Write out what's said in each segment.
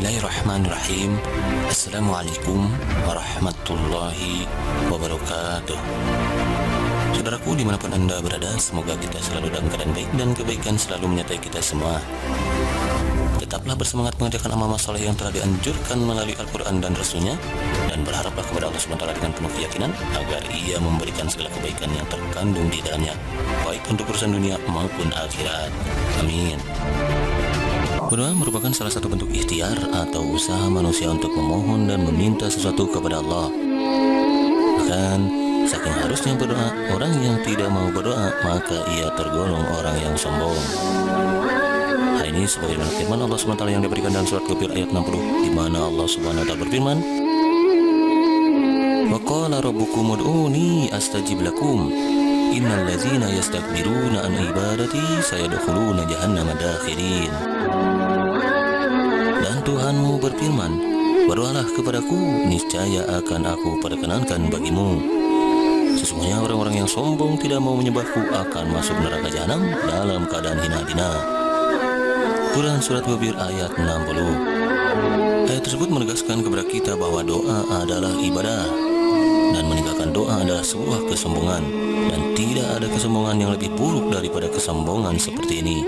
Bismillahirrahmanirrahim. Assalamualaikum warahmatullahi wabarakatuh. Saudaraku dimanapun Anda berada, semoga kita selalu dalam keadaan baik dan kebaikan selalu menyertai kita semua. Tetaplah bersemangat mengerjakan amal soleh yang telah dianjurkan melalui Al-Quran dan Rasulnya, dan berharaplah kepada Allah SWT dengan penuh keyakinan agar Ia memberikan segala kebaikan yang terkandung di dalamnya, baik untuk urusan dunia maupun akhirat. Amin. Berdoa merupakan salah satu bentuk ikhtiar atau usaha manusia untuk memohon dan meminta sesuatu kepada Allah. Bahkan saking harusnya berdoa, orang yang tidak mau berdoa maka ia tergolong orang yang sombong. Hal ini sebagaimana firman Allah SWT yang diberikan dalam surat Ghafir ayat 60, di mana Allah SWT berfirman, "Wa qala rabbukum ud'uni astajib lakum. Innal ladzina yastakbiruna an ibadati sayadkhuluna jahannama dakhirin." Dan Tuhanmu berfirman, "Berdoalah kepadaku, niscaya akan aku perkenankan bagimu. Sesungguhnya orang-orang yang sombong tidak mau menyembahku akan masuk neraka jahanam dalam keadaan hina-hina." Quran Surat Ghafir ayat 60. Ayat tersebut menegaskan kepada kita bahwa doa adalah ibadah, dan meninggalkan doa adalah sebuah kesombongan, dan tidak ada kesombongan yang lebih buruk daripada kesombongan seperti ini.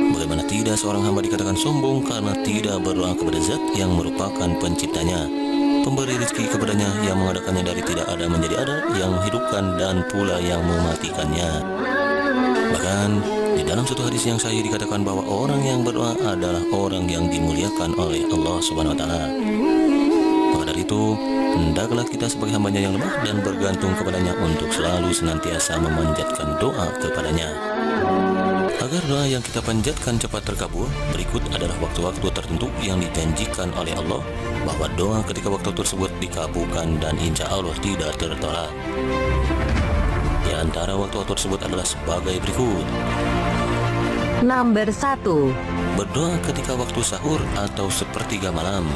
Bagaimana tidak seorang hamba dikatakan sombong karena tidak berdoa kepada Zat yang merupakan penciptanya, pemberi rezeki kepadanya, yang mengadakannya dari tidak ada menjadi ada, yang menghidupkan dan pula yang mematikannya. Bahkan di dalam satu hadis yang sahih dikatakan bahwa orang yang berdoa adalah orang yang dimuliakan oleh Allah Subhanahu wa taala. Maka dari itu, hendaklah kita sebagai hambanya yang lemah dan bergantung kepadanya untuk selalu senantiasa memanjatkan doa kepadanya. Agar doa yang kita panjatkan cepat terkabul, berikut adalah waktu-waktu tertentu yang dijanjikan oleh Allah bahwa doa ketika waktu tersebut dikabulkan dan insya Allah tidak tertolak. Di antara waktu-waktu tersebut adalah sebagai berikut. Nomor 1. Berdoa ketika waktu sahur atau sepertiga malam.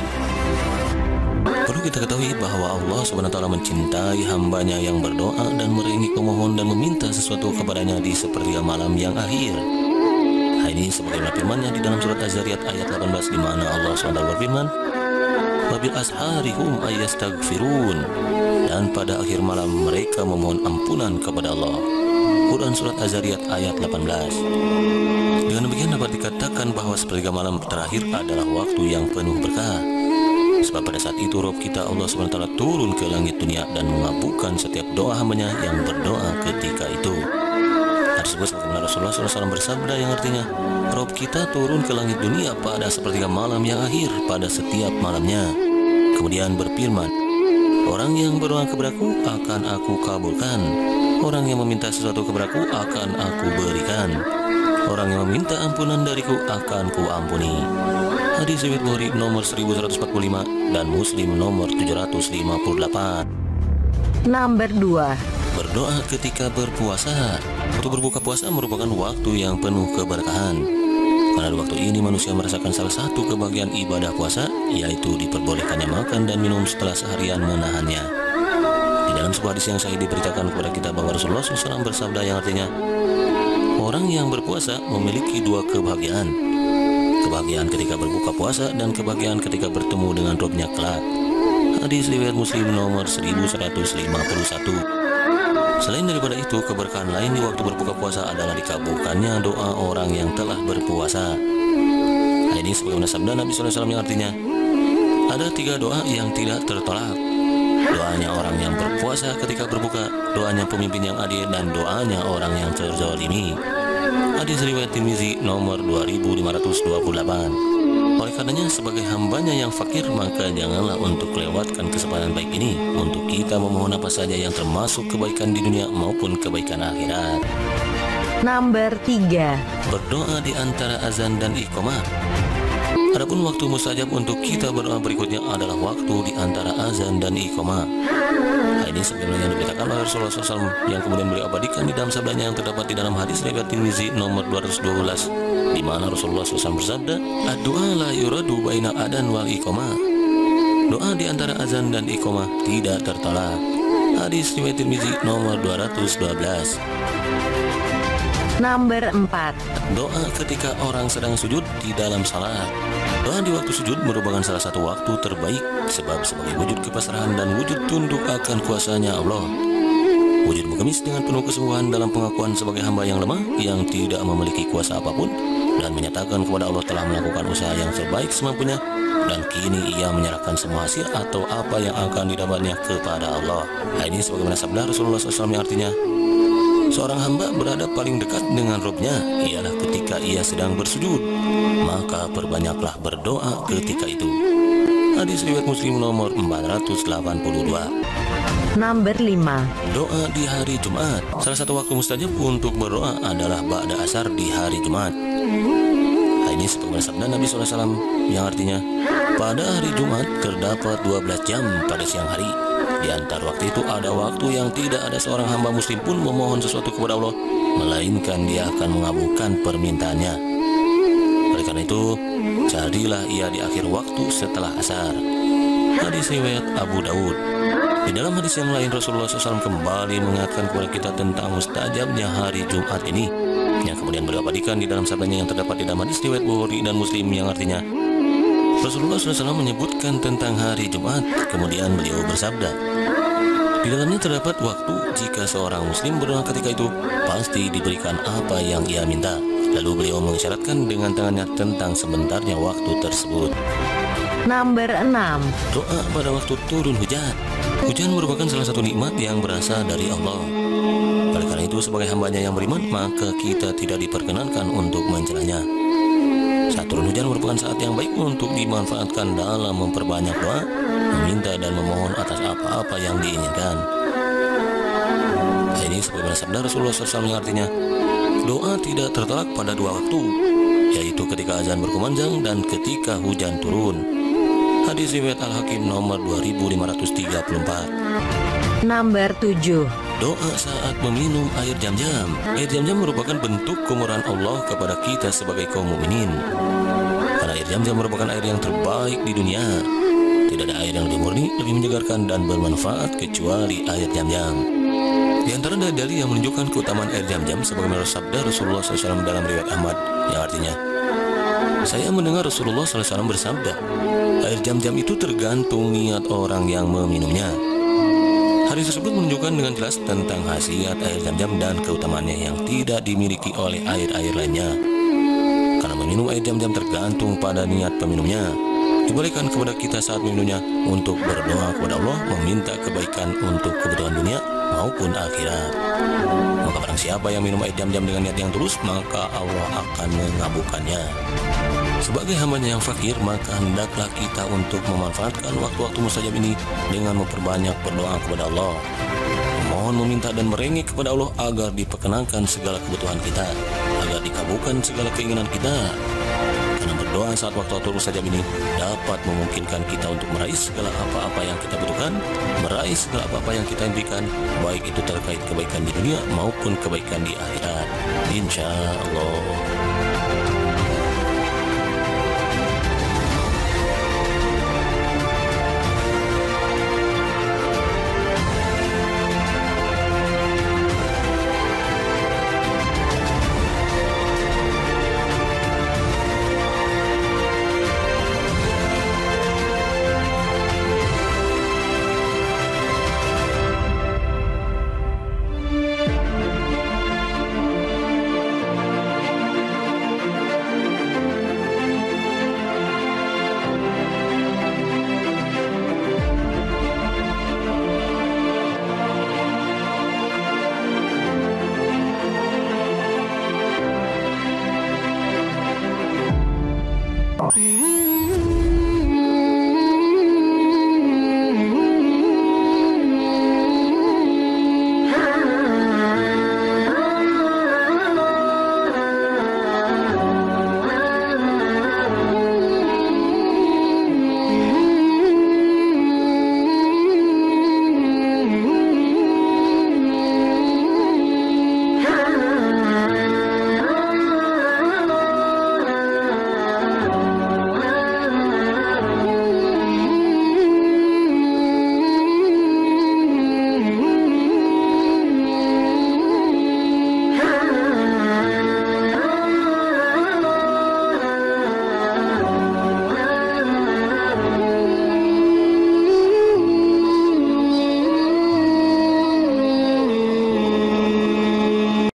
Perlu kita ketahui bahwa Allah SWT mencintai hambanya yang berdoa dan meringi pemohon dan meminta sesuatu kepadanya di sepertiga malam yang akhir. Hal ini sebagaimana firman-Nya di dalam surat Az-Zariyat ayat 18, di mana Allah SWT berfirman, "Wabil asharihum ayastaghfirun." Dan pada akhir malam mereka memohon ampunan kepada Allah. Quran Surat Az-Zariyat ayat 18. Dengan demikian dapat dikatakan bahwa sepertiga malam terakhir adalah waktu yang penuh berkah. Sebab pada saat itu Rabb kita Allah SWT turun ke langit dunia dan mengabulkan setiap doa hambanya yang berdoa ketika itu. Hal tersebut sebagaimana Rasulullah SAW bersabda yang artinya, Rabb kita turun ke langit dunia pada sepertiga malam yang akhir pada setiap malamnya. Kemudian berfirman, "Orang yang berdoa kepadaku akan aku kabulkan. Orang yang meminta sesuatu kepadaku akan aku berikan. Orang yang meminta ampunan dariku akan ku ampuni." Hadis riwayat Bukhari nomor 1145 dan Muslim nomor 758. Nomor 2. Berdoa ketika berpuasa. Waktu berbuka puasa merupakan waktu yang penuh keberkahan. Karena di waktu ini manusia merasakan salah satu kebahagiaan ibadah puasa, yaitu diperbolehkannya makan dan minum setelah seharian menahannya. Di dalam sebuah hadis yang sahih diberitakan kepada kita bahwa Rasulullah SAW bersabda yang artinya, orang yang berpuasa memiliki dua kebahagiaan. Kebahagiaan ketika berbuka puasa dan kebahagiaan ketika bertemu dengan Rabb-Nya kelak. Hadis riwayat Muslim nomor 1151. Selain daripada itu, keberkahan lain di waktu berbuka puasa adalah dikabulkannya doa orang yang telah berpuasa. Nah, ini sebagaimana sabda Nabi SAW yang artinya, ada 3 doa yang tidak tertolak. Doanya orang yang berpuasa ketika berbuka, doanya pemimpin yang adil, dan doanya orang yang terzalimi. Hadis riwayat Tirmizi nomor 2528. Oleh karenanya sebagai hambanya yang fakir, maka janganlah untuk lewatkan kesempatan baik ini untuk kita memohon apa saja yang termasuk kebaikan di dunia maupun kebaikan akhirat. Nomor 3. Berdoa di antara azan dan iqamah. Adapun waktu mustajab untuk kita berdoa berikutnya adalah waktu di antara azan dan iqamah. Hal ini sebagaimana yang diberitakan oleh Rasulullah SAW yang kemudian beliau abadikan di dalam sabdanya yang terdapat di dalam hadis riwayat Tirmizi nomor 212, di mana Rasulullah SAW bersabda, "Ad-du'a la yuradu baina adan wal iqamah." Doa di antara azan dan iqamah tidak tertolak. Hadis riwayat Tirmizi nomor 212. Nomor 4. Doa ketika orang sedang sujud di dalam salat. Doa di waktu sujud merupakan salah satu waktu terbaik, sebab sebagai wujud kepasrahan dan wujud tunduk akan kuasanya Allah. Wujud mengemis dengan penuh kesungguhan dalam pengakuan sebagai hamba yang lemah, yang tidak memiliki kuasa apapun, dan menyatakan kepada Allah telah melakukan usaha yang terbaik semampunya, dan kini ia menyerahkan semua hasil atau apa yang akan didapatnya kepada Allah. Ini sebagaimana sabda Rasulullah SAW yang artinya, seorang hamba berada paling dekat dengan Robnya ialah ketika ia sedang bersujud, maka perbanyaklah berdoa ketika itu. Hadis riwayat Muslim nomor 482. Nomor 5. Doa di hari Jumat. Salah satu waktu mustajab untuk berdoa adalah ba'da asar di hari Jumat. Ini sebagaimana sabda Nabi SAW yang artinya, pada hari Jumat terdapat 12 jam pada siang hari. Di antara waktu itu ada waktu yang tidak ada seorang hamba muslim pun memohon sesuatu kepada Allah, melainkan dia akan mengabulkan permintaannya. Oleh karena itu, jadilah ia di akhir waktu setelah asar. Hadis riwayat Abu Daud. Di dalam hadis yang lain, Rasulullah SAW kembali mengingatkan kepada kita tentang mustajabnya hari Jumat ini, yang kemudian beliau abadikan di dalam sabdanya yang terdapat di dalam hadis riwayat Bukhari dan Muslim yang artinya, Rasulullah SAW menyebutkan tentang hari Jumat, kemudian beliau bersabda, di dalamnya terdapat waktu jika seorang muslim berdoa ketika itu pasti diberikan apa yang ia minta. Lalu beliau mengisyaratkan dengan tangannya tentang sebentarnya waktu tersebut. Nomor 6. Doa pada waktu turun hujan. Hujan merupakan salah satu nikmat yang berasal dari Allah. Oleh karena itu, sebagai hambanya yang beriman, maka kita tidak diperkenankan untuk mencelanya. Saat turun hujan merupakan saat yang baik untuk dimanfaatkan dalam memperbanyak doa, meminta dan memohon atas apa-apa yang diinginkan. Ini sebagaimana sabda Rasulullah SAW yang artinya, doa tidak tertolak pada dua waktu, yaitu ketika azan berkumandang dan ketika hujan turun. Hadis riwayat Al-Hakim nomor 2534. Nomor 7. Doa saat meminum air Zam-Zam. Air Zam-Zam merupakan bentuk kemurahan Allah kepada kita sebagai kaum mukminin. Karena air Zam-Zam merupakan air yang terbaik di dunia. Tidak ada air yang lebih murni, lebih menyegarkan dan bermanfaat kecuali air Zam-Zam. Di antara dalil yang menunjukkan keutamaan air Zam-Zam sebagaimana sabda Rasulullah SAW dalam riwayat Ahmad yang artinya, saya mendengar Rasulullah SAW bersabda, air Zam-Zam itu tergantung niat orang yang meminumnya. Hadis tersebut menunjukkan dengan jelas tentang khasiat air Zam-Zam dan keutamaannya yang tidak dimiliki oleh air-air lainnya. Karena meminum air Zam-Zam tergantung pada niat peminumnya. Dibolehkan kepada kita saat meminumnya untuk berdoa kepada Allah, meminta kebaikan untuk kebutuhan dunia maupun akhirat. Maka barang siapa yang minum air Zam-Zam dengan niat yang tulus, maka Allah akan mengabulkannya. Sebagai hambanya yang fakir, maka hendaklah kita untuk memanfaatkan waktu-waktu mustajab ini dengan memperbanyak berdoa kepada Allah, memohon, meminta dan merengek kepada Allah agar diperkenankan segala kebutuhan kita, agar dikabulkan segala keinginan kita. Karena berdoa saat waktu-waktu mustajab ini dapat memungkinkan kita untuk meraih segala apa-apa yang kita butuhkan, meraih segala apa-apa yang kita impikan, baik itu terkait kebaikan di dunia maupun kebaikan di akhirat. Insya Allah.